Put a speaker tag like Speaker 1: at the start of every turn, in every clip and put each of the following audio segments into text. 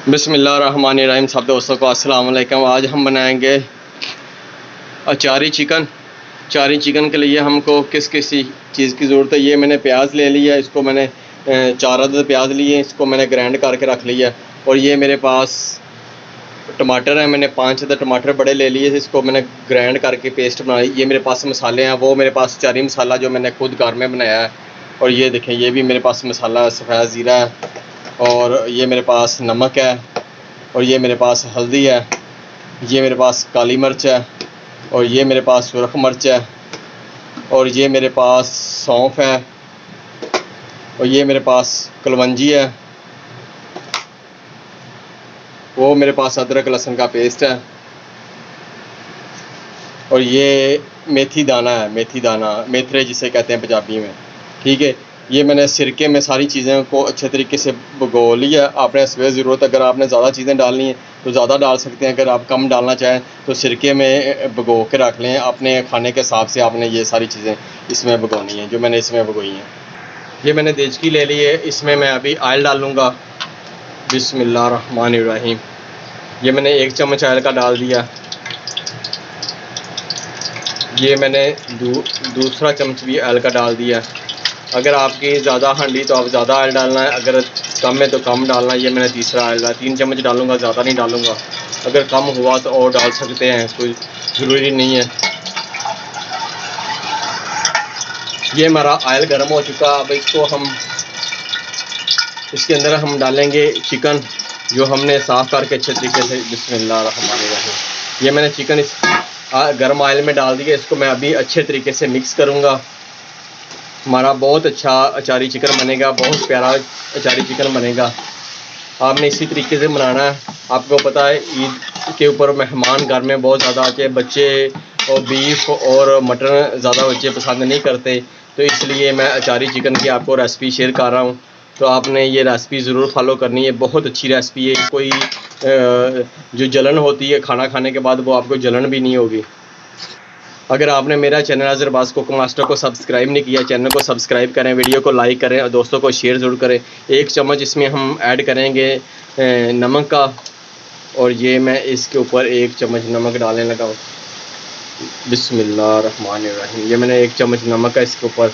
Speaker 1: बिस्मिल्लाहिर्रहमानिर्रहीम। सब दोस्तों को अस्सलाम वालेकुम। आज हम बनाएंगे अचारी चिकन। अचारी चिकन के लिए हमको किस किस चीज़ की ज़रूरत है। ये मैंने प्याज ले लिया, इसको मैंने 4 अदद प्याज लिए, इसको मैंने ग्राइंड करके रख लिया। और ये मेरे पास टमाटर है, मैंने 5 अदद टमाटर बड़े ले लिए, इसको मैंने ग्राइंड करके पेस्ट बनाई। ये मेरे पास मसाले हैं, वो मेरे पास अचारी मसाला जो मैंने खुद घर में बनाया है। और ये देखें, ये भी मेरे पास मसाला सफ़ेद ज़ीरा है। और ये मेरे पास नमक है, और ये मेरे पास हल्दी है, ये मेरे पास काली मिर्च है, और ये मेरे पास सुरख मिर्च है, और ये मेरे पास सौंफ है, और ये मेरे पास कलवंजी है, वो मेरे पास अदरक लहसुन का पेस्ट है, और ये मेथी दाना है, मेथी दाना मेथरे जिसे कहते हैं पंजाबी में। ठीक है, ये मैंने सिरके में सारी चीज़ों को अच्छे तरीके से भिगो लिया। आपने सवेर ज़रूरत, अगर आपने ज़्यादा चीज़ें डालनी हैं तो ज़्यादा डाल सकते हैं, अगर आप कम डालना चाहें तो सिरके में भिगो के रख लें। अपने खाने के हिसाब से आपने ये सारी चीज़ें इसमें भिगोनी हैं, जो मैंने इसमें भिगोई हैं। ये मैंने देचकी ले ली है, इसमें मैं अभी ऑयल डालूँगा। बिस्मिल्लाहिर्रहमानिर्रहीम। ये मैंने 1 चम्मच ऑयल का डाल दिया। ये मैंने दूसरा चम्मच भी ऑयल का डाल दिया। अगर आपकी ज़्यादा हांडी तो आप ज़्यादा ऑयल डालना है, अगर कम है तो कम डालना है। ये मैंने तीसरा ऑयल डाला, 3 चम्मच डालूंगा, ज़्यादा नहीं डालूंगा। अगर कम हुआ तो और डाल सकते हैं, कोई ज़रूरी नहीं है। ये हमारा ऑयल गर्म हो चुका। अब इसके अंदर हम डालेंगे चिकन, जो हमने साफ़ करके अच्छे तरीके से। बिस्मिल्लाहिर्रहमानिर्रहीम। ये मैंने चिकन इस गर्म ऑयल में डाल दिया। इसको मैं अभी अच्छे तरीके से मिक्स करूँगा। हमारा बहुत अच्छा अचारी चिकन बनेगा, बहुत प्यारा अचारी चिकन बनेगा। आपने इसी तरीके से बनाना है। आपको पता है ईद के ऊपर मेहमान घर में बहुत ज़्यादा आते हैं, बच्चे और बीफ और मटन ज़्यादा बच्चे पसंद नहीं करते, तो इसलिए मैं अचारी चिकन की आपको रेसिपी शेयर कर रहा हूँ। तो आपने ये रेसिपी ज़रूर फॉलो करनी है, बहुत अच्छी रेसिपी है। कोई जो जलन होती है खाना खाने के बाद, वो आपको जलन भी नहीं होगी। अगर आपने मेरा channel Azhar Abbas cooking master को सब्सक्राइब नहीं किया, चैनल को सब्सक्राइब करें, वीडियो को लाइक करें और दोस्तों को शेयर ज़रूर करें। 1 चम्मच इसमें हम ऐड करेंगे नमक का, और ये मैं इसके ऊपर 1 चम्मच नमक डालने लगा हूँ। बिस्मिल्लाहिर्रहमानिर्रहीम। ये मैंने 1 चम्मच नमक है इसके ऊपर।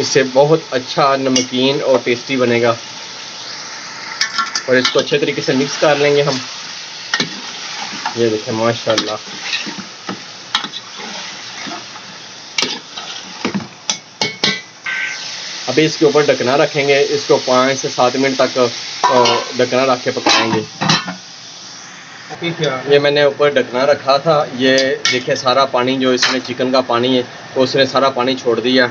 Speaker 1: इससे बहुत अच्छा नमकीन और टेस्टी बनेगा। और इसको अच्छे तरीके से मिक्स कर लेंगे हम। ये देखें, माशाल्लाह। अभी इसके ऊपर ढकना रखेंगे, इसको 5 से 7 मिनट तक ढकना रख के पकाएंगे। ये मैंने ऊपर ढकना रखा था। ये देखिए, सारा पानी जो इसमें चिकन का पानी है, तो उसने सारा पानी छोड़ दिया।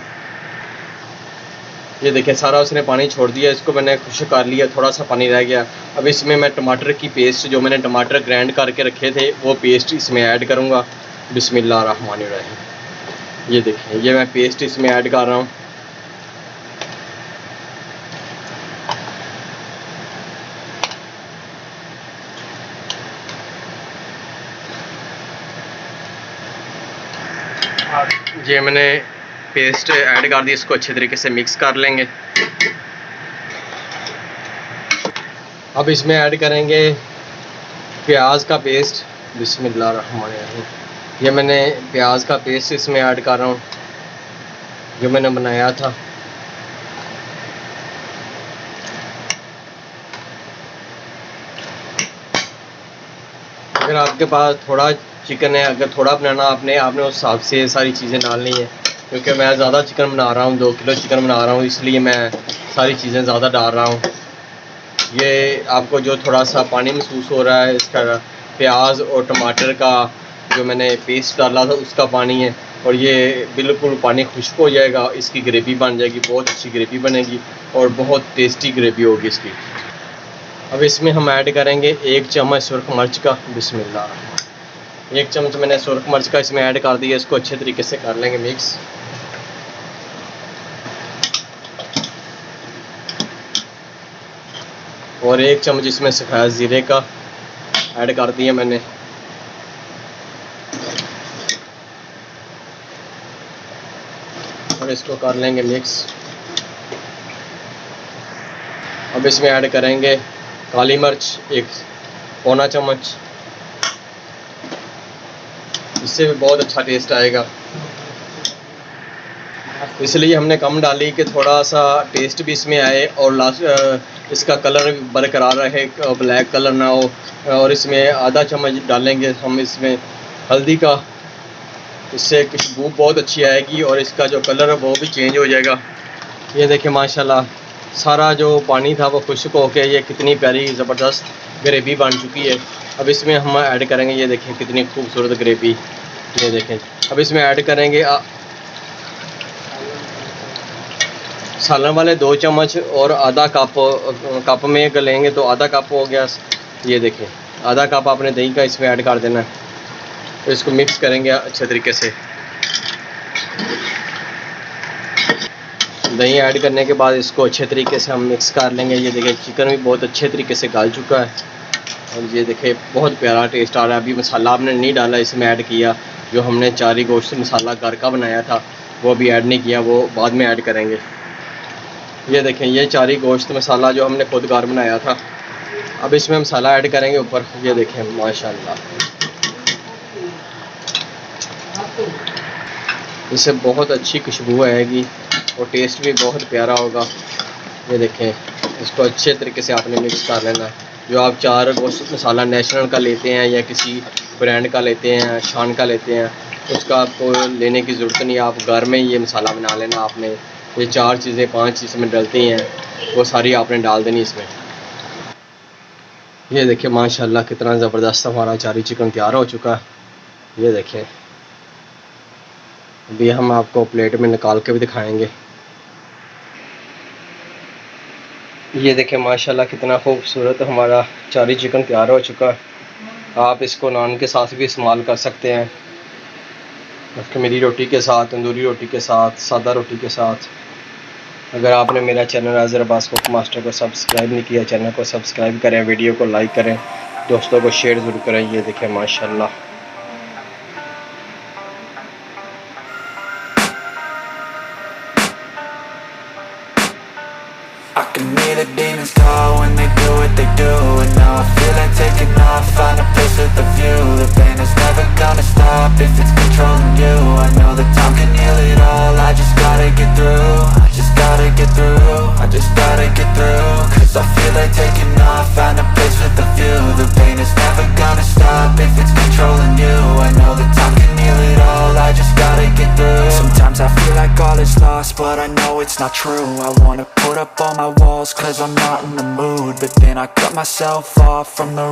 Speaker 1: ये देखिए, सारा उसने पानी छोड़ दिया। इसको मैंने खुश्क कर लिया, थोड़ा सा पानी रह गया। अब इसमें मैं टमाटर की पेस्ट, जो मैंने टमाटर ग्राइंड करके रखे थे, वो पेस्ट इसमें ऐड करूँगा। बिस्मिल्लाहिर्रहमानिर्रहीम। ये देखिए, ये मैं पेस्ट इसमें ऐड कर रहा हूँ। ये मैंने पेस्ट ऐड कर दी, इसको अच्छे तरीके से मिक्स कर लेंगे। अब इसमें ऐड करेंगे प्याज का पेस्ट। बिस्मिल्लाहिर्रहमानिर्रहीम। ये मैंने प्याज का पेस्ट इसमें ऐड कर रहा हूँ, जो मैंने बनाया था। अगर आपके पास थोड़ा चिकन है, अगर थोड़ा बनाना आपने उस हिसाब से सारी चीज़ें डालनी है। क्योंकि मैं ज़्यादा चिकन बना रहा हूँ, 2 किलो चिकन बना रहा हूँ, इसलिए मैं सारी चीज़ें ज़्यादा डाल रहा हूँ। ये आपको जो थोड़ा सा पानी महसूस हो रहा है, इसका प्याज और टमाटर का जो मैंने पेस्ट डाला था उसका पानी है। और ये बिल्कुल पानी खुश्क हो जाएगा, इसकी ग्रेवी बन जाएगी, बहुत अच्छी ग्रेवी बनेगी और बहुत टेस्टी ग्रेवी होगी इसकी। अब इसमें हम ऐड करेंगे 1 चम्मच सुरख मिर्च का। बिस्मिल्लाह। 1 चम्मच मैंने सुरख मिर्च का इसमें ऐड कर दिया। इसको अच्छे तरीके से कर लेंगे मिक्स। और 1 चम्मच इसमें सफ़ेद ज़ीरे का ऐड कर दिया मैंने। और इसको कर लेंगे मिक्स। अब इसमें ऐड करेंगे काली मिर्च 1 पौना चम्मच, इससे भी बहुत अच्छा टेस्ट आएगा। इसलिए हमने कम डाली कि थोड़ा सा टेस्ट भी इसमें आए और लास्ट इसका कलर भी बरकरार रहे, ब्लैक कलर ना हो। और इसमें आधा चम्मच डालेंगे हम इसमें हल्दी का, इससे खुशबू बहुत अच्छी आएगी और इसका जो कलर है वो भी चेंज हो जाएगा। ये देखिए माशाल्लाह सारा जो पानी था वो खुश्क होके ये कितनी प्यारी ज़बरदस्त ग्रेवी बन चुकी है। अब इसमें हम ऐड करेंगे, ये देखें कितनी खूबसूरत ग्रेवी, ये देखें। अब इसमें ऐड करेंगे सालन वाले 2 चम्मच और आधा कप में लेंगे तो आधा कप हो गया। ये देखें आधा कप आपने दही का इसमें ऐड कर देना है। तो इसको मिक्स करेंगे अच्छे तरीके से। दही ऐड करने के बाद इसको अच्छे तरीके से हम मिक्स कर लेंगे। ये देखिए चिकन भी बहुत अच्छे तरीके से गल चुका है और ये देखिए बहुत प्यारा टेस्ट आ रहा है। अभी मसाला आपने नहीं डाला, इसमें ऐड किया जो हमने चारी गोश्त मसाला घर का बनाया था वो भी ऐड नहीं किया, वो बाद में ऐड करेंगे। ये देखें ये चारी गोश्त मसाला जो हमने खुद घर बनाया था, अब इसमें मसाला ऐड करेंगे ऊपर। ये देखें माशाल्लाह इससे बहुत अच्छी खुशबू आएगी और टेस्ट भी बहुत प्यारा होगा। ये देखें इसको अच्छे तरीके से आपने मिक्स कर लेना है। जो आप चार गोश्त मसाला नेशनल का लेते हैं या किसी ब्रांड का लेते हैं, शान का लेते हैं, उसका आपको लेने की ज़रूरत नहीं है। आप घर में ये मसाला बना लेना। आपने ये 4 चीज़ें 5 चीज़ें में डलती हैं वो सारी आपने डाल देनी इसमें। ये देखिए माशाल्लाह कितना ज़बरदस्त हमारा चारी चिकन तैयार हो चुका है। ये देखें अभी हम आपको प्लेट में निकाल के भी दिखाएंगे। ये देखें माशाल्लाह कितना खूबसूरत हमारा चारी चिकन तैयार हो चुका है। आप इसको नान के साथ भी इस्तेमाल कर सकते हैं, खमीरी रोटी के साथ, तंदूरी रोटी के साथ, सादा रोटी के साथ। अगर आपने मेरा channel Azar Abbas cook master को सब्सक्राइब नहीं किया, चैनल को सब्सक्राइब करें, वीडियो को लाइक करें, दोस्तों को शेयर ज़रूर करें। ये देखें माशाल्लाह
Speaker 2: I can hear the demons call when they do what they do. And now I feel like taking off, find a place with a view. The pain is never gonna stop if it's controlling you. I know that time can heal it all, I just gotta get through. I just gotta get through, I just gotta get through. Cause I feel like taking off, find a place with a view. The pain is never gonna stop if it's controlling you. I know that time can heal it all, I just gotta get through. Sometimes I feel like all is lost, but I know it's not true. I wanna put up all my walls cause I'm not in the mood, but then I cut myself off from the